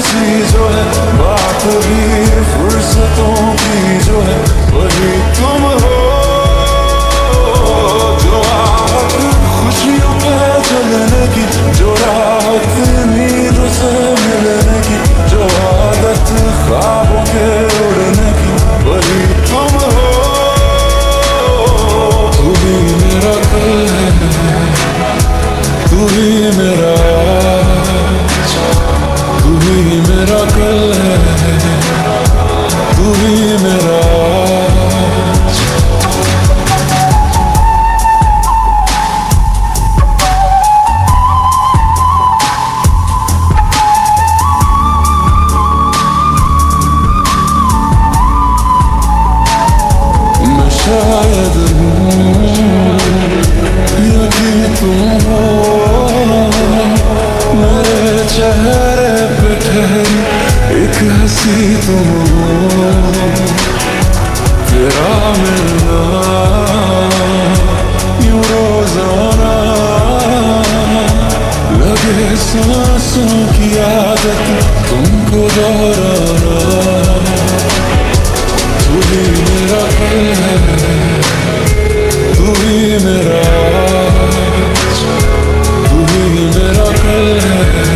सी जो है बात भी फुर्सतों की जो है वही तुम हो। जो आहट खुशियों पे जलने की, जो राहत नींद से मिलने की, जो आदत ख्वाबों के उड़ने की वही तुम हो। तू ही मेरा कल है, तू ही मेरा आज, तू ही मेरा कल है, तू ही मेरा आज। मैं शायद हूँ या कि तुम हो, मेरे चेहरे पे ठहरी एक हंसी तुम हो। तेरा मिलना यूं रोजाना लगे सांसों की आदत तुमको दोहराना। तू ही मेरा कल है, तू ही मेरा आज, तू ही मेरा कल है,